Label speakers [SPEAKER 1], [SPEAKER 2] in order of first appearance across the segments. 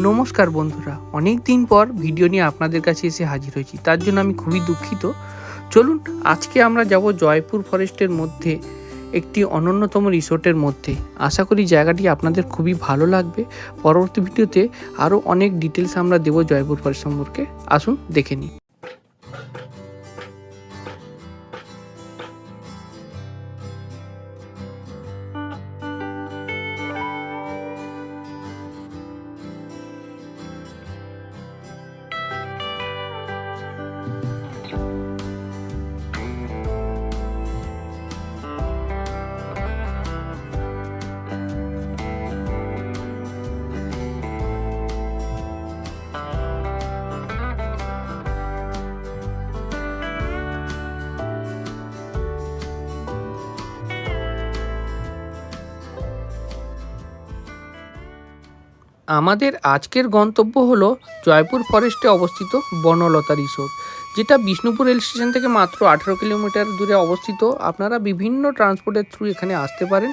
[SPEAKER 1] নমস্কার বন্ধুরা, অনেক দিন পর ভিডিও নিয়ে আপনাদের কাছে এসে হাজির হয়েছি, তার জন্য আমি খুবই দুঃখিত। চলুন আজকে আমরা যাব জয়পুর ফরেস্টের মধ্যে একটি অনন্যতম রিসোর্টের মধ্যে। আশা করি জায়গাটি আপনাদের খুবই ভালো লাগবে। পরবর্তী ভিডিওতে আরও অনেক ডিটেলস আমরা দেবো জয়পুর ফরেস্ট সম্পর্কে। আসুন দেখে নিই। আমাদের আজকের গন্তব্য হলো জয়পুর ফরেস্টে অবস্থিত বনলতা রিসোর্ট, যেটা বিষ্ণুপুর রেল স্টেশন থেকে মাত্র 18 কিলোমিটার দূরে অবস্থিত। আপনারা বিভিন্ন ট্রান্সপোর্টের থ্রু এখানে আসতে পারেন।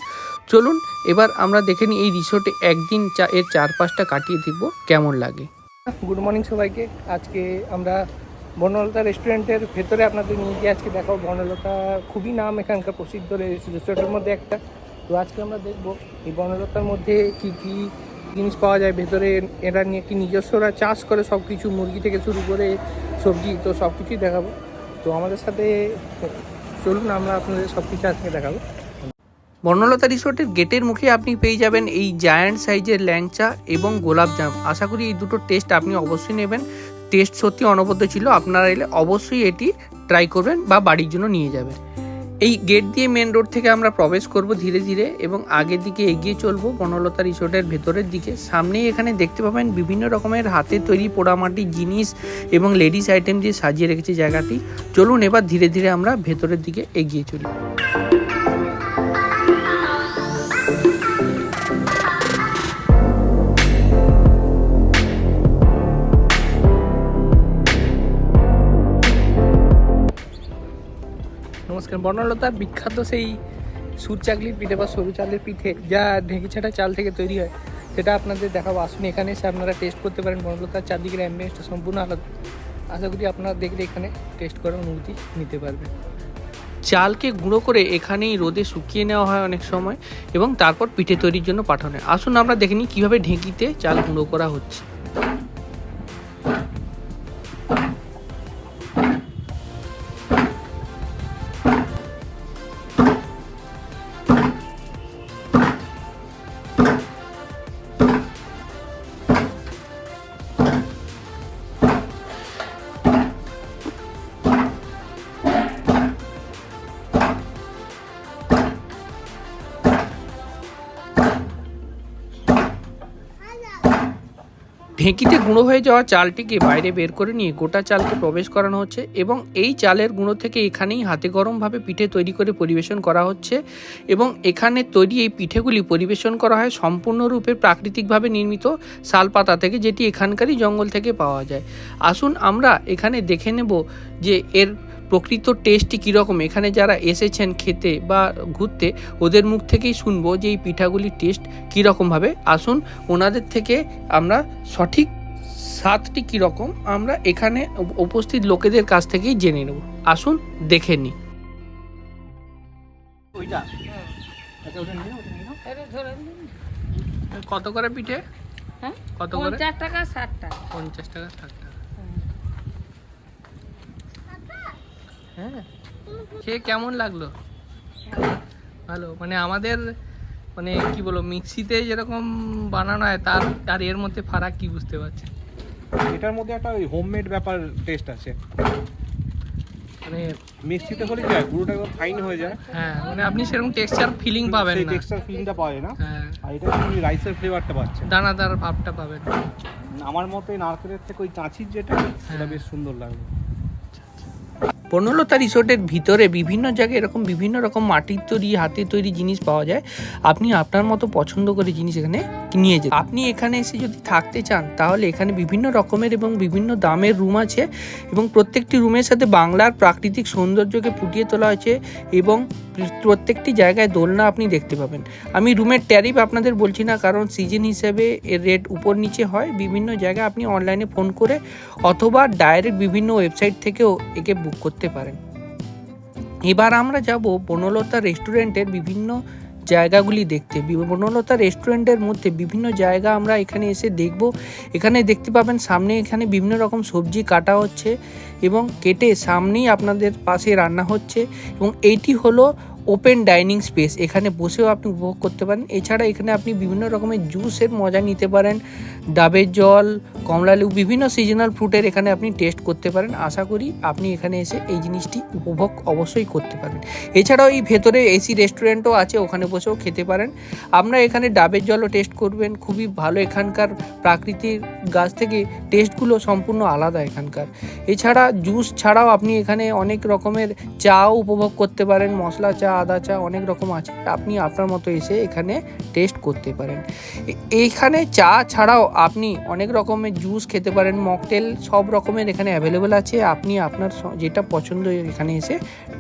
[SPEAKER 1] চলুন এবার আমরা দেখে নিই এই রিসোর্টে একদিন এর 4-5টা কাটিয়ে দেখব কেমন লাগে।
[SPEAKER 2] গুড মর্নিং সবাইকে। আজকে আমরা বনলতা রেস্টুরেন্টের ভেতরে আপনাদের নিয়ে গিয়ে আজকে দেখাবো। বনলতা খুবই নাম এখানকার প্রসিদ্ধ রিসোর্টের মধ্যে একটা। তো আজকে আমরা দেখব এই বনলতার মধ্যে কি কি জিনিস পাওয়া যায় ভেতরে। এরা নিয়ে কি নিজস্বরা চাষ করে সব কিছু, মুরগি থেকে শুরু করে সবজি, তো সব কিছুই দেখাবো। তো আমাদের সাথে চলুন, আমরা আপনাদের সব কিছু আজকে দেখাবো।
[SPEAKER 1] বনলতা রিসোর্টের গেটের মুখে আপনি পেয়ে যাবেন এই জায়ান্ট সাইজের ল্যাংচা এবং গোলাপজাম। আশা করি এই দুটো টেস্ট আপনি অবশ্যই নেবেন। টেস্ট সত্যি অনবদ্য ছিল। আপনারা এলে অবশ্যই এটি ট্রাই করবেন বা বাড়ির জন্য নিয়ে যাবেন। এই গেট দিয়ে মেন রোড থেকে আমরা প্রবেশ করব ধীরে ধীরে এবং আগের দিকে এগিয়ে চলবো বনলতা রিসোর্টের ভেতরের দিকে। সামনেই এখানে দেখতে পাবেন বিভিন্ন রকমের হাতে তৈরি পোড়ামাটির জিনিস এবং লেডিস আইটেম দিয়ে সাজিয়ে রেখেছে জায়গাটি। চলুন এবার ধীরে ধীরে আমরা ভেতরের দিকে এগিয়ে চলি।
[SPEAKER 2] নমস্কার। বনলতার বিখ্যাত সেই সুর চাকলির পিঠে বা সরু চালের পিঠে, যা ঢেঁকি ছাটা চাল থেকে তৈরি হয়, সেটা আপনাদের দেখাবো। আসুন এখানে এসে আপনারা টেস্ট করতে পারেন। বনলতার চারদিকের অ্যাম্বিয়েন্সটা সম্পূর্ণ আলাদা। আশা করি আপনারা দেখলে এখানে টেস্ট করার অনুভূতি নিতে পারবেন।
[SPEAKER 1] চালকে গুঁড়ো করে এখানেই রোদে শুকিয়ে নেওয়া হয় অনেক সময় এবং তারপর পিঠে তৈরির জন্য পাঠানো হয়। আসুন আমরা দেখে নিই কীভাবে ঢেঁকিতে চাল গুঁড়ো করা হচ্ছে। ঢেঁকিতে গুঁড়ো হয়ে যাওয়া চালটিকে বাইরে বের করে নিয়ে গোটা চালকে প্রবেশ করানো হচ্ছে এবং এই চালের গুঁড়ো থেকে এখানেই হাতে গরমভাবে পিঠে তৈরি করে পরিবেশন করা হচ্ছে। এবং এখানে তৈরি এই পিঠেগুলি পরিবেশন করা হয় সম্পূর্ণরূপে প্রাকৃতিকভাবে নির্মিত শাল পাতা থেকে, যেটি এখানকারই জঙ্গল থেকে পাওয়া যায়। আসুন আমরা এখানে দেখে নেব যে এর প্রকৃত টেস্টটি কীরকম। এখানে যারা এসেছেন খেতে বা ঘুরতে, ওদের মুখ থেকেই শুনবো যে এই পিঠাগুলির টেস্ট কীরকমভাবে। আসুন ওনাদের থেকে আমরা সঠিক স্বাদটি কীরকম আমরা এখানে উপস্থিত লোকেদের কাছ থেকেই জেনে নেব। আসুন দেখে নিই। কত করে পিঠে? কত করে?
[SPEAKER 3] 50 টাকা 60 টাকা।
[SPEAKER 1] 50 টাকা 60 টাকা। হ্যাঁ, খেয়ে কেমন লাগলো? ভালো। মানে আমাদের মানে কি বলবো, মিক্সিতে যেরকম বানানো হয় তার আর এর মধ্যে ফারাক কি বুঝতে পারছি?
[SPEAKER 4] এটার মধ্যে একটা ওই হোমমেড ব্যাপার টেস্ট আছে।
[SPEAKER 1] মানে
[SPEAKER 4] মিক্সিতে হলে কি হয়, গুঁড়োটা একদম ফাইন হয়ে যায়।
[SPEAKER 1] হ্যাঁ, মানে আপনি সেরকম টেক্সচার ফিলিং পাবেন
[SPEAKER 4] সেই
[SPEAKER 1] না।
[SPEAKER 4] টেক্সচার ফিলিংটা পাওয়া যায় না।
[SPEAKER 1] হ্যাঁ,
[SPEAKER 4] আর এটা আপনি রাইসের ফ্লেভারটা পাচ্ছেন,
[SPEAKER 1] দানাদার ভাবটা পাবেন।
[SPEAKER 4] আমার মতে নারকেলের থেকে ওই চাঁচির যেটা, সেটা বেশ সুন্দর লাগবে।
[SPEAKER 1] বনলতা রিসোর্টের ভিতরে বিভিন্ন জায়গায় এরকম বিভিন্ন রকম মাটির তৈরি হাতে তৈরি জিনিস পাওয়া যায়। আপনি আপনার মতো পছন্দ করে জিনিস এখানে নিয়ে যেতে। আপনি এখানে এসে যদি থাকতে চান তাহলে এখানে বিভিন্ন রকমের এবং বিভিন্ন দামের রুম আছে এবং প্রত্যেকটি রুমের সাথে বাংলার প্রাকৃতিক সৌন্দর্যকে ফুটিয়ে তোলা হয়েছে এবং প্রত্যেকটি জায়গায় দোলনা আপনি দেখতে পাবেন। আমি রুমের ট্যারিফ আপনাদের বলছি না, কারণ সিজন হিসেবে এর রেট উপর নিচে হয়। বিভিন্ন জায়গায় আপনি অনলাইনে ফোন করে অথবা ডাইরেক্ট বিভিন্ন ওয়েবসাইট থেকেও একে বুক করতে পারেন। এবার আমরা যাব বনলতা রেস্টুরেন্টের বিভিন্ন জায়গাগুলি দেখতে। বনলতা রেস্টুরেন্টের মধ্যে বিভিন্ন জায়গা আমরা এখানে এসে দেখব। এখানে দেখতে পাবেন সামনে এখানে বিভিন্ন রকম সবজি কাটা হচ্ছে এবং কেটে সামনেই আপনাদের পাশে রান্না হচ্ছে এবং এইটি হলো ওপেন ডাইনিং স্পেস। এখানে বসেও আপনি উপভোগ করতে পারেন। এছাড়া এখানে আপনি বিভিন্ন রকমের জুসের মজা নিতে পারেন, ডাবের জল, কমলালেবু, বিভিন্ন সিজনাল ফ্রুটের এখানে আপনি টেস্ট করতে পারেন। আশা করি আপনি এখানে এসে এই জিনিসটি উপভোগ অবশ্যই করতে পারবেন। এছাড়াও এই ভেতরে এসি রেস্টুরেন্টও আছে, ওখানে বসেও খেতে পারেন। আমরা এখানে ডাবের জলও টেস্ট করবেন, খুবই ভালো। এখানকার প্রাকৃতিক গাছ থেকে টেস্টগুলো সম্পূর্ণ আলাদা এখানকার। এছাড়া জুস ছাড়াও আপনি এখানে অনেক রকমের চাও উপভোগ করতে পারেন, মশলা চা, আদা চা, অনেক রকম আছে। আপনি আপনার মতো এসে এখানে টেস্ট করতে পারেন। এইখানে চা ছাড়াও আপনি অনেক রকমের জুস খেতে পারেন, মকটেল, সব রকমের এখানে অ্যাভেলেবেল আছে। আপনি আপনার যেটা পছন্দ এখানে এসে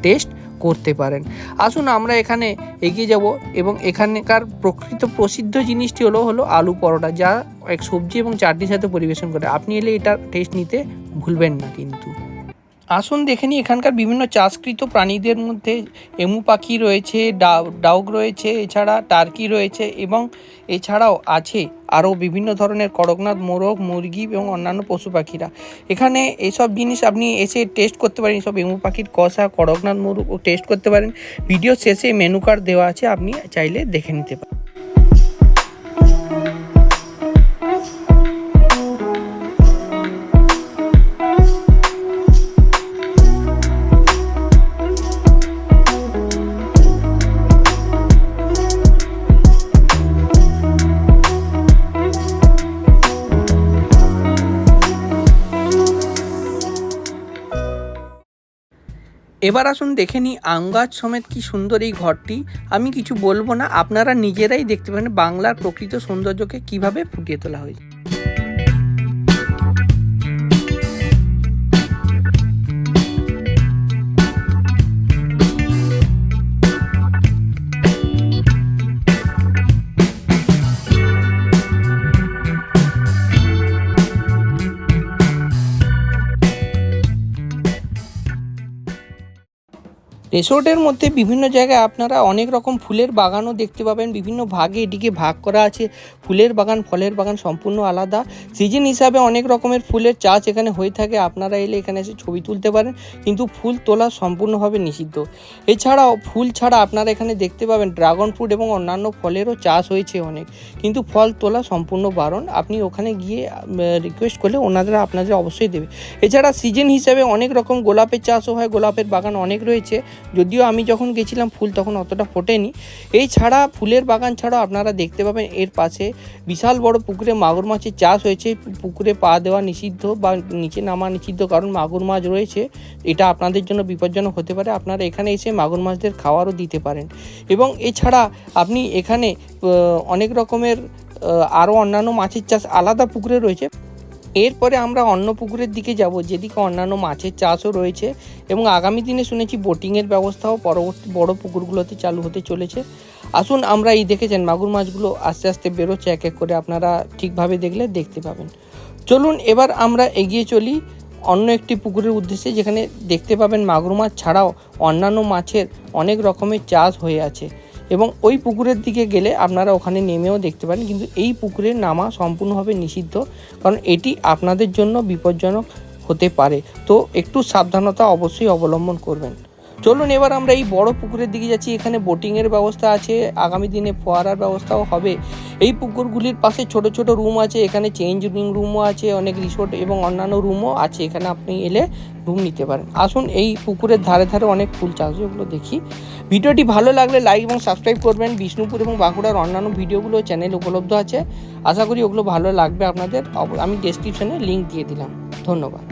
[SPEAKER 1] টেস্ট করতে পারেন। আসুন আমরা এখানে এগিয়ে যাব এবং এখানকার প্রকৃত প্রসিদ্ধ জিনিসটি হলো আলু পরোটা, যা এক সবজি এবং চাটনির সাথে পরিবেশন করে। আপনি এলে এটা টেস্ট নিতে ভুলবেন না কিন্তু। আসুন দেখে নিই এখানকার বিভিন্ন চাষকৃত প্রাণীদের মধ্যে এমু পাখি রয়েছে, ডাউক রয়েছে, এছাড়া টার্কি রয়েছে এবং এছাড়াও আছে আরও বিভিন্ন ধরনের করকনাথ, মোরগ, মুরগি এবং অন্যান্য পশু পাখিরা। এখানে এসব জিনিস আপনি এসে টেস্ট করতে পারেন। এসব এমু পাখির কষা, করকনাথ, মোরগ টেস্ট করতে পারেন। ভিডিও শেষে মেনু কার্ড দেওয়া আছে, আপনি চাইলে দেখে নিতে পারেন। এবার আসুন দেখে নিই আম গাছ সমেত কি সুন্দর এই ঘরটি। আমি কিছু বলবো না, আপনারা নিজেরাই দেখতে পাবেন বাংলার প্রকৃত সৌন্দর্যকে কিভাবে ফুটিয়ে তোলা হয়েছে। রিসোর্টের মধ্যে বিভিন্ন জায়গায় আপনারা অনেক রকম ফুলের বাগানও দেখতে পাবেন। বিভিন্ন ভাগে এটিকে ভাগ করা আছে। ফুলের বাগান, ফলের বাগান সম্পূর্ণ আলাদা। সিজন হিসাবে অনেক রকমের ফুলের চাষ এখানে হয়ে থাকে। আপনারা এলে এখানে এসে ছবি তুলতে পারেন, কিন্তু ফুল তোলা সম্পূর্ণভাবে নিষিদ্ধ। এছাড়াও ফুল ছাড়া আপনারা এখানে দেখতে পাবেন ড্রাগন ফ্রুট এবং অন্যান্য ফলেরও চাষ হয়েছে অনেক, কিন্তু ফল তোলা সম্পূর্ণ বারণ। আপনি ওখানে গিয়ে রিকোয়েস্ট করলে ওনারা আপনাদের অবশ্যই দেবে। এছাড়া সিজন হিসাবে অনেক রকম গোলাপের চাষও হয়, গোলাপের বাগান অনেক রয়েছে। যদিও আমি যখন গেছিলাম ফুল তখন অতটা ফোটেনি। এই ছাড়া ফুলের বাগান ছাড়াও আপনারা দেখতে পাবেন এর পাশে বিশাল বড় পুকুরে মাগুর মাছের চাষ হয়েছে। পুকুরে পা দেওয়া নিষিদ্ধ বা নিচে নামা নিষিদ্ধ, কারণ মাগুর মাছ রয়েছে। এটা আপনাদের জন্য বিপজ্জনক হতে পারে। আপনারা এখানে এসে মাগুর মাছদের খাওয়ারও দিতে পারেন। এবং এছাড়া আপনি এখানে অনেক রকমের আরও অন্যান্য মাছের চাষ আলাদা পুকুরে রয়েছে। এরপরে আমরা অন্য পুকুরের দিকে যাব, যেদিকে অন্যান্য মাছের চাষও রয়েছে এবং আগামী দিনে শুনেছি বোটিংয়ের ব্যবস্থাও পরবর্তী বড় পুকুরগুলোতে চালু হতে চলেছে। আসুন আমরা এই দেখেছেন মাগুর মাছগুলো আস্তে আস্তে বেরোচ্ছে এক এক করে, আপনারা ঠিকভাবে দেখলে দেখতে পাবেন। চলুন এবার আমরা এগিয়ে চলি অন্য একটি পুকুরের উদ্দেশ্যে, যেখানে দেখতে পাবেন মাগুর মাছ ছাড়াও অন্যান্য মাছের অনেক রকমের চাষ হয়ে আছে এবং ওই পুকুরের দিকে গেলে আপনারা ওখানে নেমেও দেখতে পারেন। কিন্তু এই পুকুরে নামা সম্পূর্ণভাবে নিষিদ্ধ, কারণ এটি আপনাদের জন্য বিপজ্জনক হতে পারে। তো একটু সাবধানতা অবশ্যই অবলম্বন করবেন। চলুন এবার আমরা এই বড় পুকুরের দিকে যাচ্ছি। এখানে বোটিংয়ের ব্যবস্থা আছে, আগামী দিনে ফোয়ারার ব্যবস্থাও হবে। এই পুকুরগুলির পাশে ছোট ছোট রুম আছে, এখানে চেঞ্জিং রুমও আছে, অনেক রিসোর্ট এবং অন্যান্য রুমও আছে। এখানে আপনি এলে রুম নিতে পারেন। আসুন এই পুকুরের ধারে ধারে অনেক ফুল চাষ, ওগুলো দেখি। ভিডিওটি ভালো লাগলে লাইক এবং সাবস্ক্রাইব করবেন। বিষ্ণুপুর এবং বাঁকুড়ার অন্যান্য ভিডিওগুলো চ্যানেল উপলব্ধ আছে, আশা করি ওগুলো ভালো লাগবে আপনাদের। আমি ডেসক্রিপশনে লিঙ্ক দিয়ে দিলাম। ধন্যবাদ।